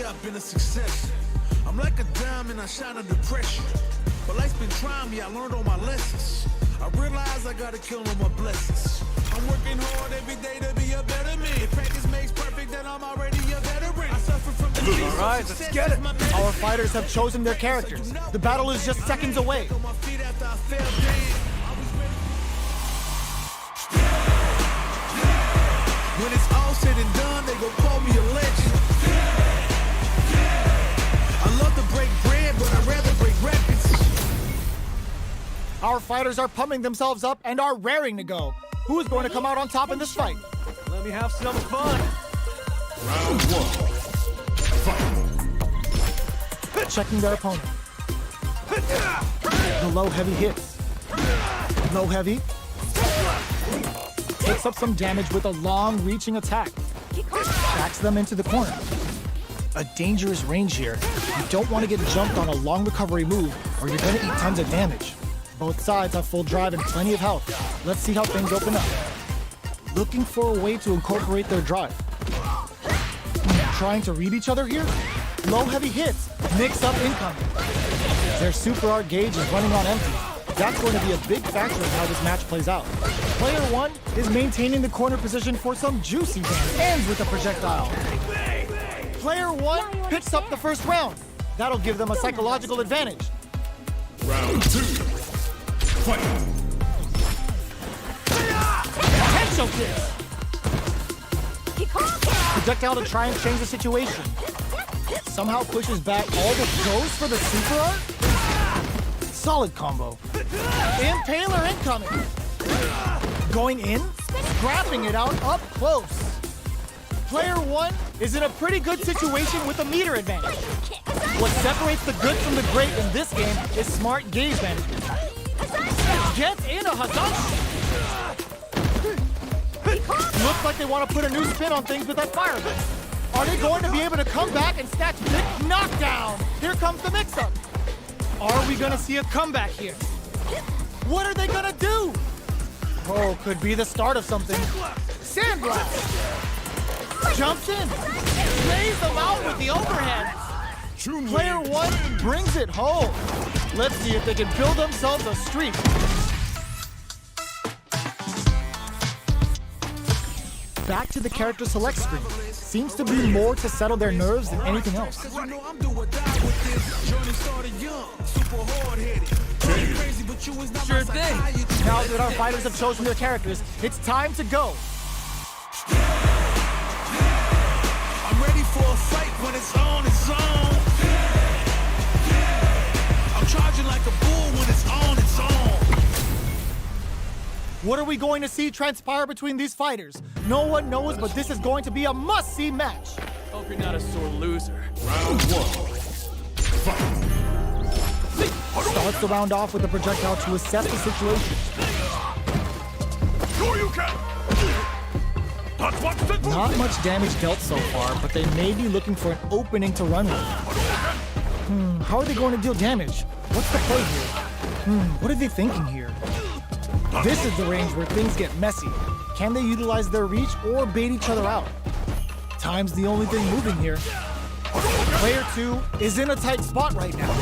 I've been a success. I'm like a diamond, I shine under pressure. But life's been trying me, I learned all my lessons. I realize I gotta kill all my blessings. I'm working hard every day to be a better man. If practice makes perfect, then I'm already a veteran. I suffer from the All right, let's get it. Our fighters have chosen their characters. The battle is just seconds away. When it's all said and done, they gon' call me a legend. I love to break bread, but I'd rather break records. Our fighters are pumping themselves up and are raring to go. Who is going to come out on top in this fight? Let me have some fun. Round one. Fight. Checking their opponent. The low heavy hits. Low heavy. Takes up some damage with a long reaching attack. Backs them into the corner. A dangerous range here. You don't want to get jumped on a long recovery move or you're going to eat tons of damage. Both sides have full drive and plenty of health. Let's see how things open up. Looking for a way to incorporate their drive. Trying to read each other here? Low heavy hits. Mix up incoming. Their super art gauge is running on empty. That's going to be a big factor in how this match plays out. Player one is maintaining the corner position for some juicy damage. Ends with a projectile. Player one picks up the first round. That'll give them a psychological advantage. Round two. Fight. Potential kick. Projectile to try and change the situation. Somehow pushes back all the goes for the super art. Solid combo. Impaler incoming. Going in, scrapping it out up close. Player one is in a pretty good situation with a meter advantage. What separates the good from the great in this game is smart gauge management. Gets in a Hazashi. Looks like they want to put a new spin on things with that fire blast. Are they going to be able to come back and snatch big knockdown? Here comes the mix-up. Are we going to see a comeback here? What are they going to do? Oh, could be the start of something. Sandblast. Jumps in. Lays them out with the overhead. Player one brings it home. Let's see if they can build themselves a streak. Back to the character select screen. Seems to be more to settle their nerves than anything else. Sure thing. Now that our fighters have chosen their characters, it's time to go. I'm ready for a fight when it's on its own. I'm charging like a bull when it's on its own. What are we going to see transpire between these fighters? No one knows, but this is going to be a must-see match. Hope you're not a sore loser. Round one. Fight. Starts the round off with a projectile to assess the situation. Not much damage dealt so far, but they may be looking for an opening to run with. How are they going to deal damage? What's the play here? What are they thinking here? This is the range where things get messy. Can they utilize their reach or bait each other out? Time's the only thing moving here. Player two is in a tight spot right now.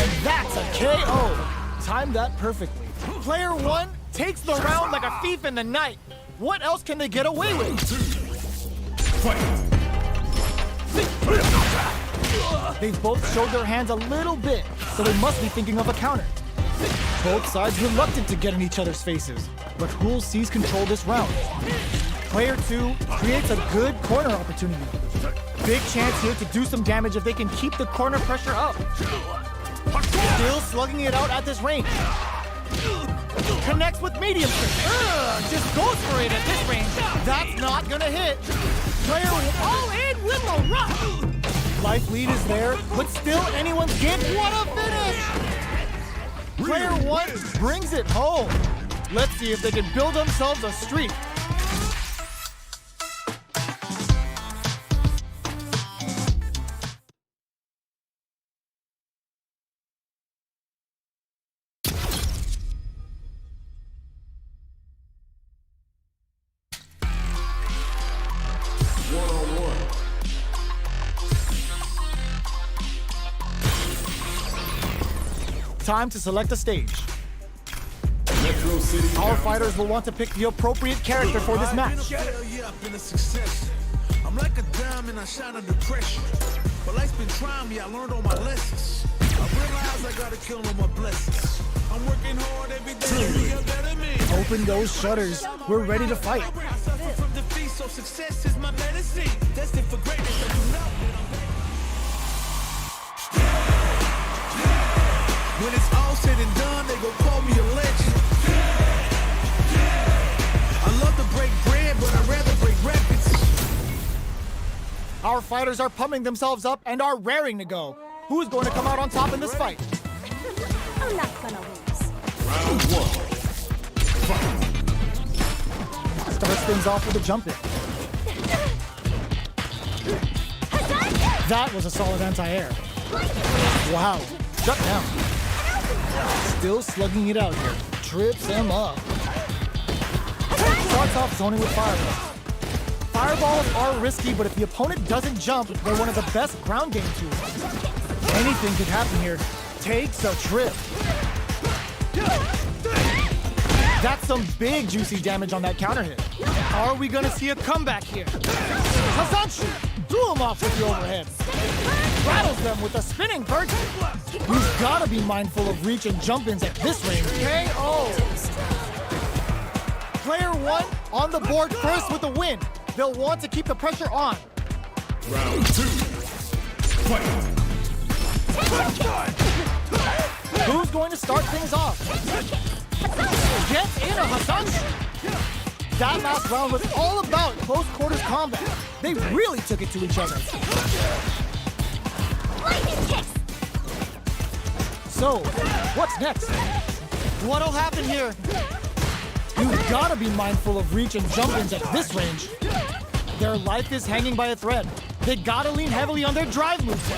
And that's a KO. Timed that perfectly. Player one takes the round like a thief in the night. What else can they get away with? They've both showed their hands a little bit, so they must be thinking of a counter. Both sides reluctant to get in each other's faces, but who'll seize control this round? Player two creates a good corner opportunity. Big chance here to do some damage if they can keep the corner pressure up. Still slugging it out at this range. Connects with medium strength. Just goes for it at this range. That's not gonna hit. Player all in with a rush. Life lead is there, but still anyone's game. What a finish! Player one brings it home. Let's see if they can build themselves a streak. time to select a stage. Metro City. Our fighters will want to pick the appropriate character for this match. Yeah, I've been a success. I'm like a diamond, I shine under pressure. But life's been trying me, I learned all my lessons. I realize I gotta kill all my blessings. I'm working hard every day to be a better man. Open those shutters. We're ready to fight. I suffer from defeat, so success is my medicine. Destined for greatness, so you know that I'm ready. When it's all said and done, they gon' call me a legend. I love to break bread, but I'd rather break records. Our fighters are pumping themselves up and are raring to go. Who's going to come out on top in this fight? I'm not gonna lose. Round 1. Fight. Starts things off with a jump in. That was a solid anti-air. Wow, shut down. Still slugging it out here. Trips him up. Starts off zoning with fireballs. Fireballs are risky, but if the opponent doesn't jump, they're one of the best ground game tools. Anything could happen here. Takes a trip. That's some big juicy damage on that counter hit. Are we gonna see a comeback here? Hazanshu threw him off with the overhead. Rattles them with a spinning bird. We've gotta be mindful of reach and jump-ins at this range. KO! Player 1 on the board first with a win. They'll want to keep the pressure on. Round 2. Fight. Who's going to start things off? Gets in a Hazanshu. That last round was all about close quarters combat. They really took it to each other. Lightning kicks. So, what's next? What'll happen here? You've gotta be mindful of reach and jump-ins at this range. Their life is hanging by a thread. They gotta lean heavily on their drive moves.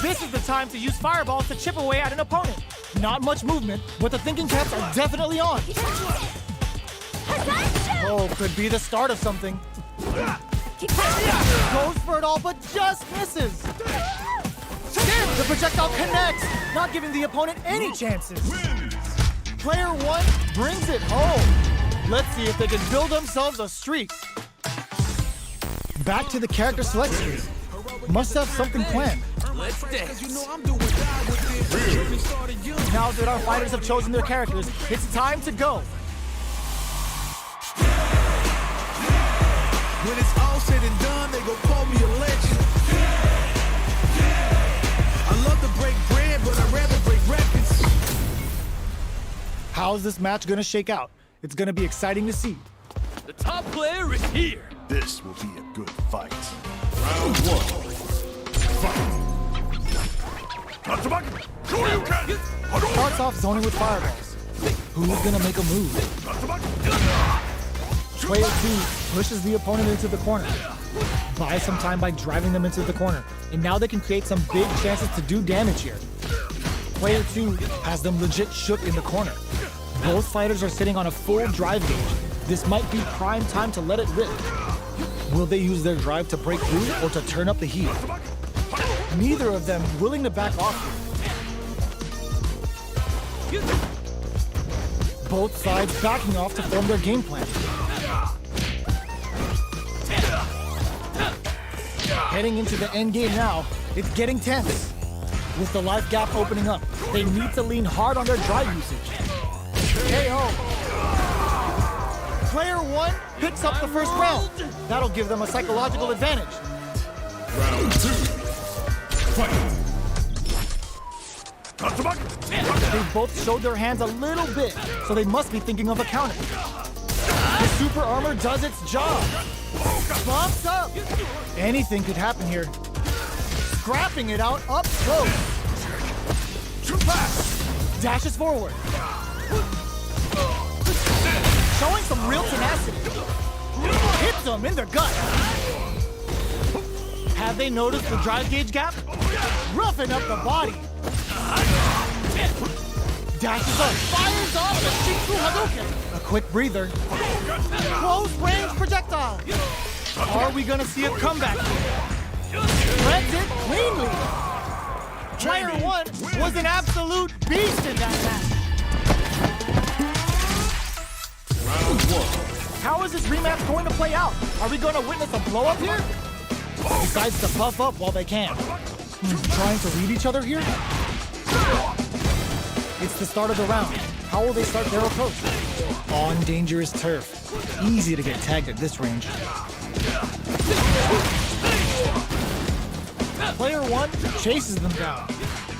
This is the time to use fireballs to chip away at an opponent. Not much movement, but the thinking caps are definitely on. Oh, could be the start of something. Goes for it all, but just misses. The projectile connects, not giving the opponent any chances. Player 1 brings it home. Let's see if they can build themselves a streak. Back to the character select screen. Must have something planned. Let's dance. You know I'm doing die with it. Journey started young. Now that our fighters have chosen their characters, it's time to go. When it's all said and done, they gon' call me a legend. I love to break bread, but I'd rather break records. How's this match gonna shake out? It's gonna be exciting to see. The top player is here. This will be a good fight. Round 1. Fight. Starts off zoning with fireballs. Who's gonna make a move? Player 2 pushes the opponent into the corner. Buys some time by driving them into the corner. And now they can create some big chances to do damage here. Player 2 has them legit shook in the corner. Both fighters are sitting on a full drive gauge. This might be prime time to let it rip. Will they use their drive to break through or to turn up the heat? Neither of them willing to back off here. Both sides backing off to form their game plan. Heading into the end game now, it's getting tense. With the life gap opening up, they need to lean hard on their drive usage. KO. Player 1 picks up the first round. That'll give them a psychological advantage. Round 2. Fight. They both showed their hands a little bit, so they must be thinking of a counter. The super armor does its job. Bumps up. Anything could happen here. Scrapping it out up close. Dashes forward. Showing some real tenacity. Hits them in their gut. Have they noticed the drive gauge gap? Roughing up the body. Dashes up, fires off the Shiksu Hadouken. A quick breather. Close range projectile. Are we gonna see a comeback here? Threads it cleanly. Player one was an absolute beast in that match. Round one. How is this rematch going to play out? Are we going to witness a blow up here? Decides to buff up while they can. Trying to read each other here? It's the start of the round. How will they start their approach? On dangerous turf. Easy to get tagged at this range. Player one chases them down.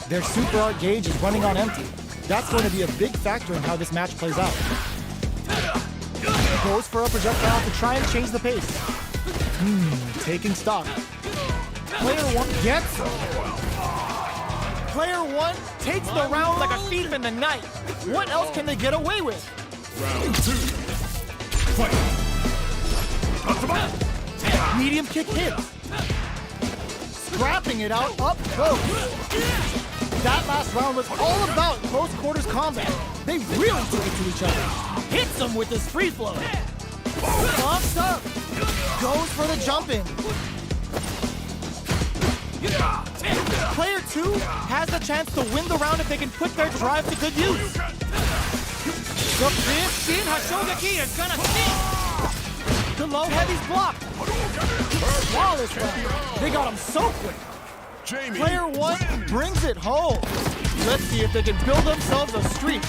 Their super art gauge is running on empty. That's going to be a big factor in how this match plays out. Goes for a projectile to try and change the pace. Taking stock. Player one gets him. Player one takes the round like a thief in the night. What else can they get away with? Round two. Fight. Medium kick hits. Scrapping it out up close. That last round was all about close quarters combat. They really took it to each other. Hits them with this free flow. Bumps up. Goes for the jump in. Player two has the chance to win the round if they can put their drive to good use. The big Shin Hashogaki is gonna sting. The low heavy's blocked. Flawless round. They got him so quick. Player one brings it home. Let's see if they can build themselves a streak.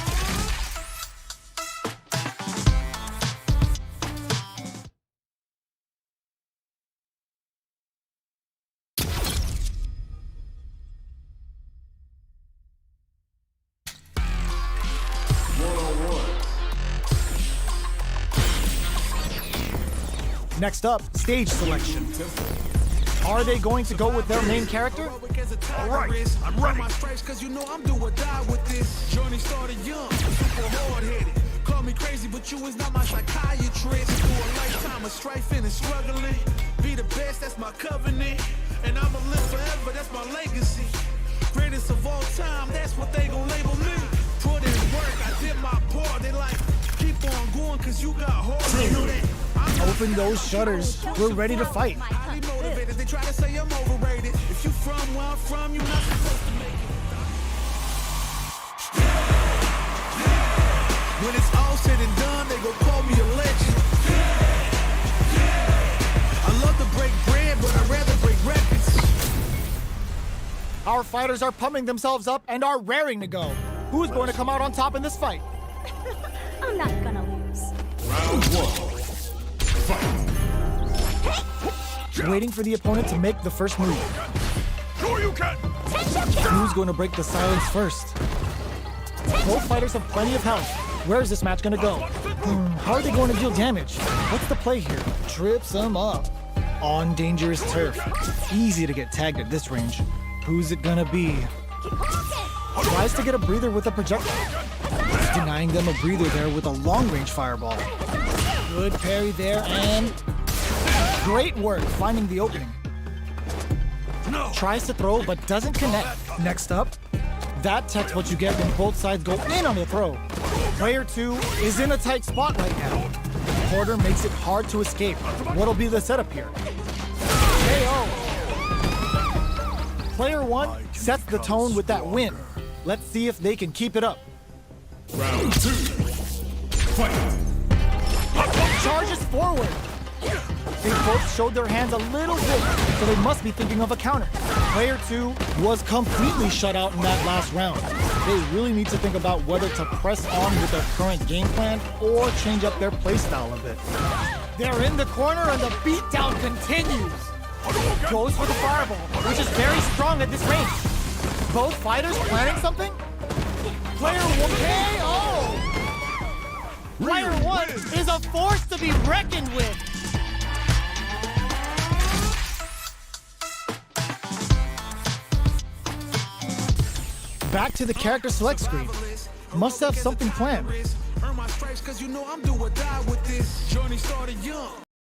Next up, stage selection. Are they going to go with their main character? All right, I'm ready. My stripes, cause you know I'm do or die with this. Journey started young, super hard-headed. Call me crazy, but you is not my psychiatrist. Through a lifetime of strifing and struggling. Be the best, that's my covenant. And I'ma live forever, that's my legacy. Greatest of all time, that's what they gon' label me. Put in work, I did my part. They like, keep on going, cause you got heart. They know that. Open those shutters. We're ready to fight. Highly motivated, they try to say I'm overrated. If you from where I'm from, you're not supposed to make it. When it's all said and done, they gon' call me a legend. I love to break bread, but I'd rather break records. Our fighters are pumping themselves up and are raring to go. Who's going to come out on top in this fight? I'm not gonna lose. Round one. Fight. Waiting for the opponent to make the first move. Sure you can. Who's going to break the silence first? Both fighters have plenty of health. Where is this match going to go? How are they going to deal damage? What's the play here? Trips them up. On dangerous turf. Easy to get tagged at this range. Who's it going to be? Tries to get a breather with a projectile. Denying them a breather there with a long-range fireball. Good parry there, and great work finding the opening. Tries to throw, but doesn't connect. Next up, that's what you get when both sides go in on the throw. Player two is in a tight spot right now. Porter makes it hard to escape. What'll be the setup here? KO. Player one sets the tone with that win. Let's see if they can keep it up. Round two. Fight. Charges forward. They both showed their hands a little bit, so they must be thinking of a counter. Player two was completely shut out in that last round. They really need to think about whether to press on with their current game plan or change up their playstyle a bit. They're in the corner and the beatdown continues. Goes for the fireball, which is very strong at this range. Both fighters planning something? Player one KO! Player one is a force to be reckoned with. Back to the character select screen. Must have something planned. Earn my stripes, cause you know I'm do or die with this. Journey started young,